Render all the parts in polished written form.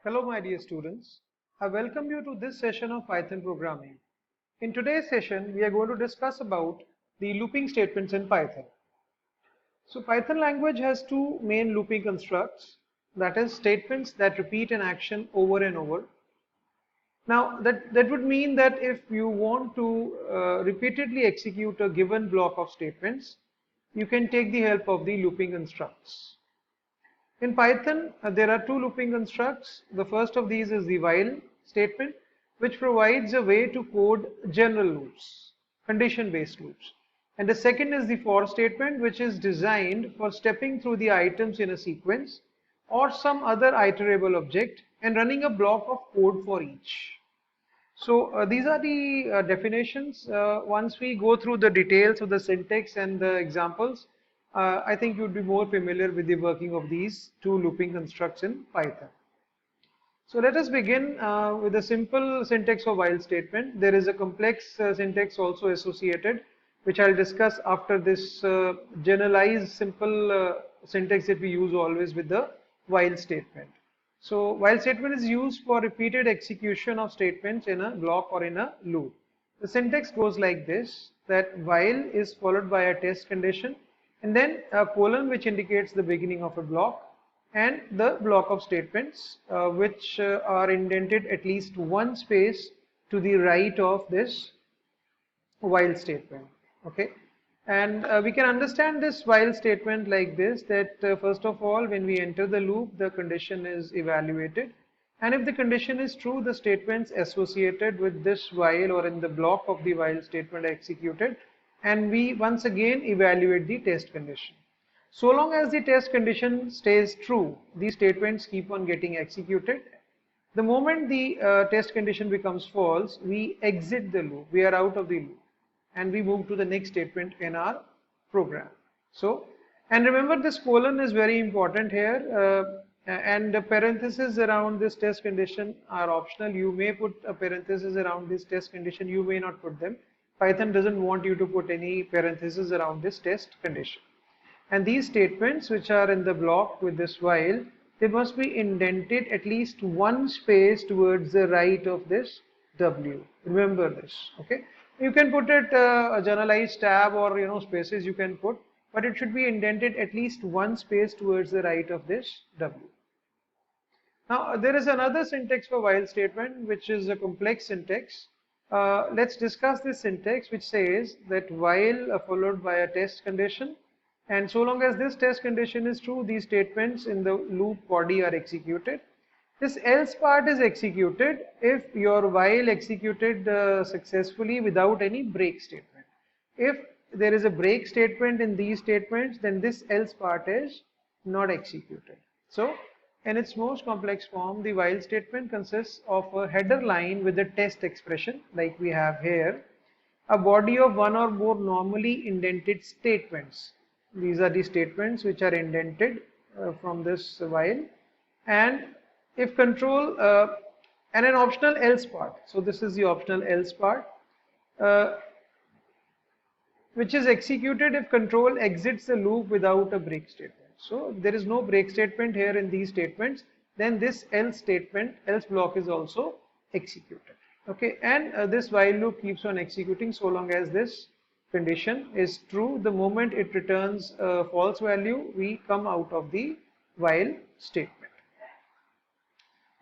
Hello my dear students, I welcome you to this session of Python programming. In today's session, we are going to discuss about the looping statements in Python. So Python language has two main looping constructs, that is statements that repeat an action over and over. Now that would mean that if you want to repeatedly execute a given block of statements, you can take the help of the looping constructs. In Python, there are two looping constructs. The first of these is the while statement, which provides a way to code general loops, condition-based loops. And the second is the for statement, which is designed for stepping through the items in a sequence or some other iterable object and running a block of code for each. So these are the definitions. Once we go through the details of the syntax and the examples, I think you'd be more familiar with the working of these two looping constructs in Python. So let us begin with a simple syntax for while statement. There is a complex syntax also associated, which I'll discuss after this generalized simple syntax that we use always with the while statement. So while statement is used for repeated execution of statements in a block or in a loop. The syntax goes like this, that while is followed by a test condition and then a colon which indicates the beginning of a block and the block of statements which are indented at least one space to the right of this while statement. Okay, and we can understand this while statement like this, that first of all, when we enter the loop, the condition is evaluated, and if the condition is true, the statements associated with this while or in the block of the while statement are executed, and we once again evaluate the test condition. So long as the test condition stays true, these statements keep on getting executed. The moment the test condition becomes false, we exit the loop, we are out of the loop, and we move to the next statement in our program. So, and remember, this colon is very important here, and the parentheses around this test condition are optional. You may put a parenthesis around this test condition, you may not put them. Python doesn't want you to put any parentheses around this test condition. And these statements which are in the block with this while, they must be indented at least one space towards the right of this W. Remember this, okay? You can put it a generalized tab or spaces you can put, but it should be indented at least one space towards the right of this W. Now there is another syntax for while statement, which is a complex syntax. Let's discuss this syntax, which says that while followed by a test condition, and so long as this test condition is true, these statements in the loop body are executed. This else part is executed if your while executed successfully without any break statement. If there is a break statement in these statements, then this else part is not executed. So in its most complex form, the while statement consists of a header line with a test expression like we have here, a body of one or more normally indented statements. These are the statements which are indented from this while, and if control and an optional else part. So this is the optional else part, which is executed if control exits the loop without a break statement. So there is no break statement here in these statements, then this else statement, else block is also executed. Okay, and this while loop keeps on executing so long as this condition is true. The moment it returns a false value, we come out of the while statement.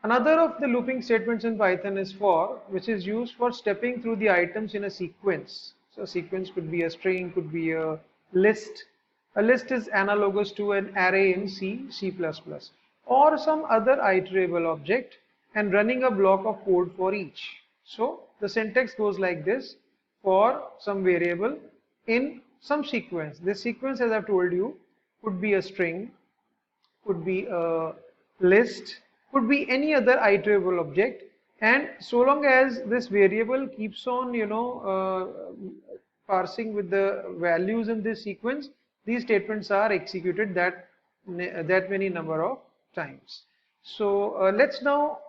Another of the looping statements in Python is for, which is used for stepping through the items in a sequence. So a sequence could be a string, could be a list. A list is analogous to an array in C, C++, or some other iterable object, and running a block of code for each. So the syntax goes like this: for some variable in some sequence. This sequence, as I've told you, could be a string, could be a list, could be any other iterable object, and so long as this variable keeps on parsing with the values in this sequence, these statements are executed that many number of times. So let's now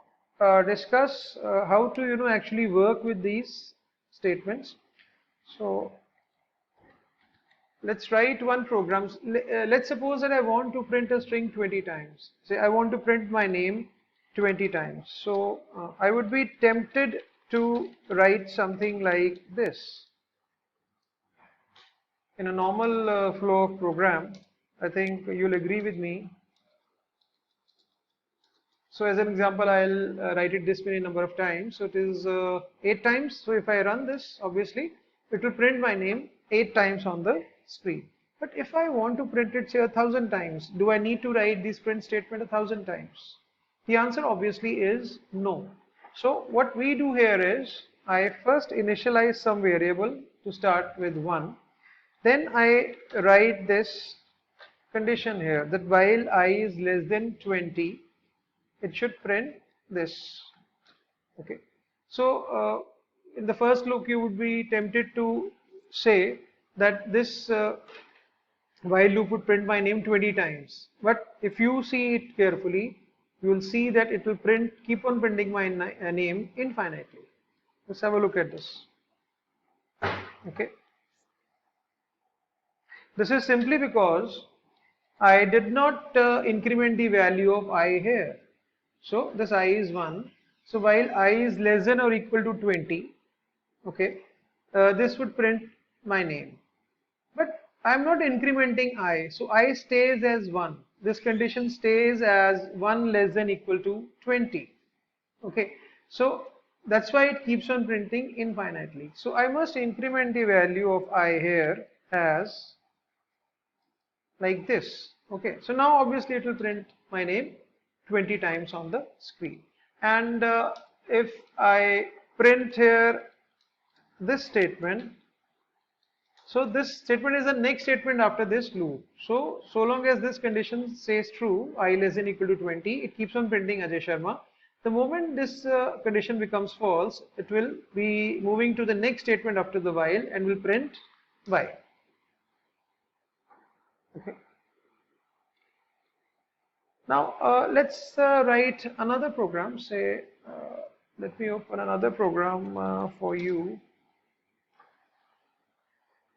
discuss how to actually work with these statements. So let's write one program. Let's suppose that I want to print a string 20 times. Say I want to print my name 20 times. So I would be tempted to write something like this. In a normal flow of program, I think you'll agree with me. So as an example, I'll write it this many number of times. So it is 8 times. So if I run this, obviously, it will print my name 8 times on the screen. But if I want to print it, say 1,000 times, do I need to write this print statement 1,000 times? The answer obviously is no. So what we do here is, I first initialize some variable to start with 1. Then I write this condition here that while I is less than 20, it should print this. Okay. So in the first look, you would be tempted to say that this while loop would print my name 20 times. But if you see it carefully, you will see that it will keep on printing my name infinitely. Let's have a look at this. Okay. This is simply because I did not increment the value of I here. So this I is 1. So while I is less than or equal to 20, okay, this would print my name. But I am not incrementing I. So I stays as 1. This condition stays as 1 less than equal to 20. Okay. So that's why it keeps on printing infinitely. So I must increment the value of I here as like this. Okay. So now obviously it will print my name 20 times on the screen. And if I print here this statement, so this statement is the next statement after this loop. So long as this condition says true, I less than equal to 20, it keeps on printing Ajay Sharma. The moment this condition becomes false, it will be moving to the next statement after the while and will print Y. Okay. Now let's write another program. Say, let me open another program for you.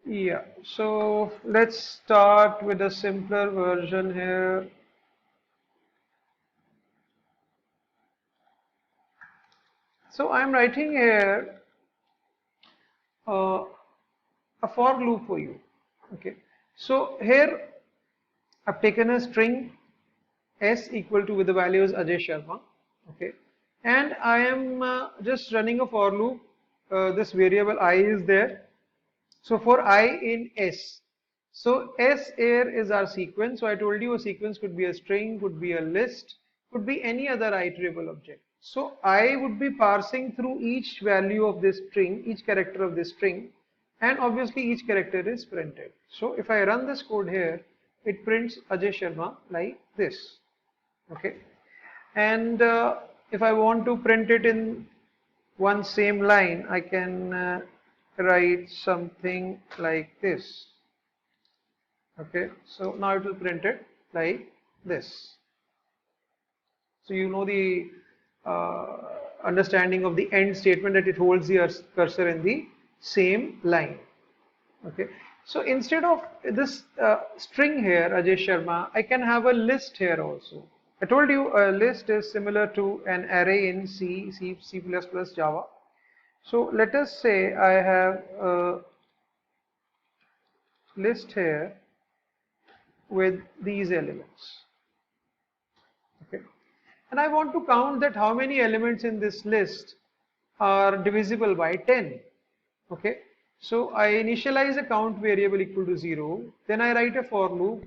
Yeah, so let's start with a simpler version here. So I'm writing here a for loop for you. Okay, so here I've taken a string s equal to with the values Ajay Sharma. Okay, and I am just running a for loop. This variable I is there. So for I in S, so S here is our sequence. So I told you a sequence could be a string, could be a list, could be any other iterable object. So I would be parsing through each value of this string, each character of this string, and obviously each character is printed. So if I run this code here, it prints Ajay Sharma like this. Okay, and if I want to print it in one same line, I can write something like this. Okay, so now it will print it like this. So you know the understanding of the end statement, that it holds the cursor in the same line. Okay, so instead of this string here Ajay Sharma, I can have a list here also. I told you a list is similar to an array in C, Java. So let us say I have a list here with these elements. Okay, and I want to count that how many elements in this list are divisible by 10. Okay, so I initialize a count variable equal to 0. Then I write a for loop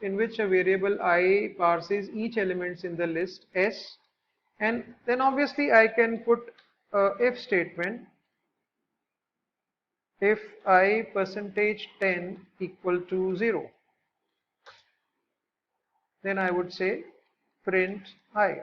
in which a variable I parses each elements in the list S, and then obviously I can put if statement. If I %10 equal to 0, then I would say print I.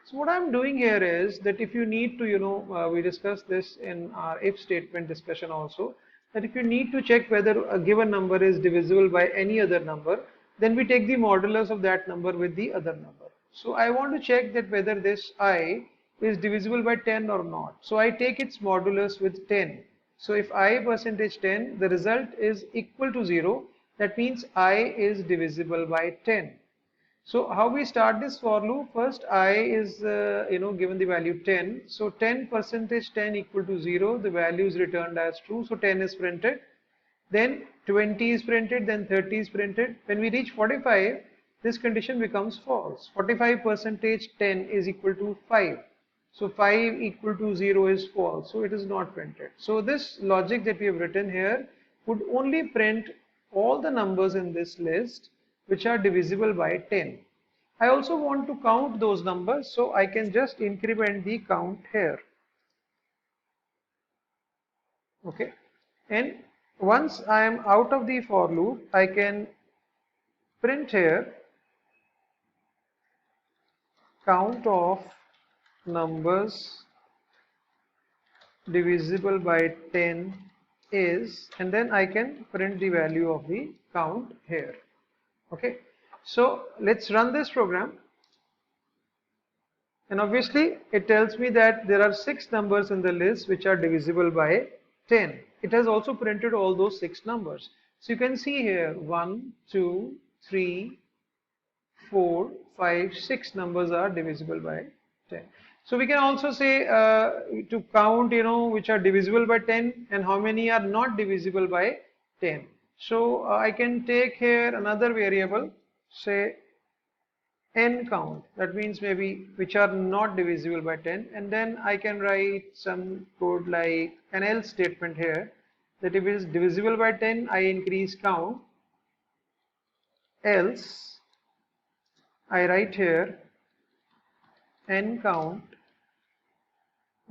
So what I'm doing here is that if you need to, we discussed this in our if statement discussion also, that if you need to check whether a given number is divisible by any other number, then we take the modulus of that number with the other number. So I want to check that whether this I is divisible by 10 or not. So I take its modulus with 10. So if I %10, the result is equal to 0, that means I is divisible by 10. So how we start this for loop? First, I is given the value 10. So 10 percentage 10 equal to 0. The value is returned as true. So 10 is printed. Then 20 is printed. Then 30 is printed. When we reach 45, this condition becomes false. 45 percentage 10 is equal to 5. So 5 equal to 0 is false. So it is not printed. So this logic that we have written here would only print all the numbers in this list which are divisible by 10. I also want to count those numbers, so I can just increment the count here. Okay, and once I am out of the for loop, I can print here count of numbers divisible by 10 is, and then I can print the value of the count here. Okay, so let's run this program, and obviously it tells me that there are 6 numbers in the list which are divisible by 10. It has also printed all those 6 numbers. So you can see here 1, 2, 3, 4, 5, 6 numbers are divisible by 10. So we can also say to count, which are divisible by 10 and how many are not divisible by 10. So I can take here another variable, say n count. That means maybe which are not divisible by 10, and then I can write some code like an else statement here, that if it is divisible by 10, I increase count, else I write here n count.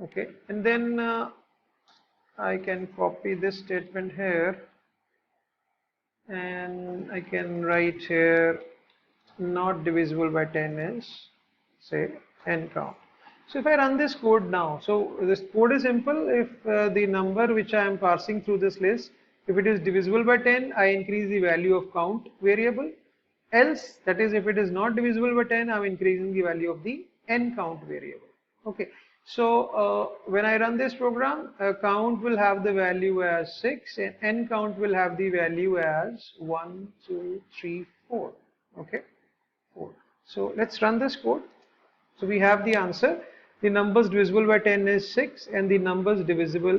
Okay, and then I can copy this statement here, and I can write here not divisible by 10 is, say, n count. So if I run this code now, so this code is simple. If the number which I am parsing through this list, if it is divisible by 10, I increase the value of count variable. Else, that is, if it is not divisible by 10, I am increasing the value of the n count variable. Okay. So when I run this program, count will have the value as 6 and n count will have the value as 1, 2, 3, 4. Okay, 4. So let's run this code. So we have the answer. The numbers divisible by 10 is 6 and the numbers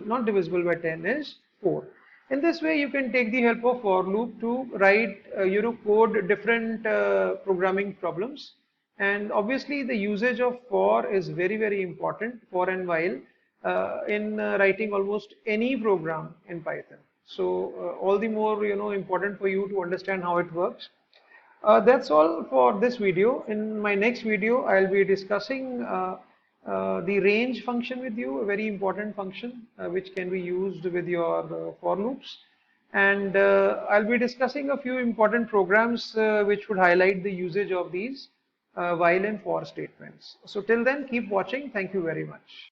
not divisible by 10 is 4. In this way, you can take the help of for loop to write, code different programming problems. And obviously, the usage of for is very, very important, for and while, in writing almost any program in Python. So all the more, important for you to understand how it works. That's all for this video. In my next video, I'll be discussing the range function with you, a very important function which can be used with your for loops. And I'll be discussing a few important programs which would highlight the usage of these while and for statements. So till then, keep watching. Thank you very much.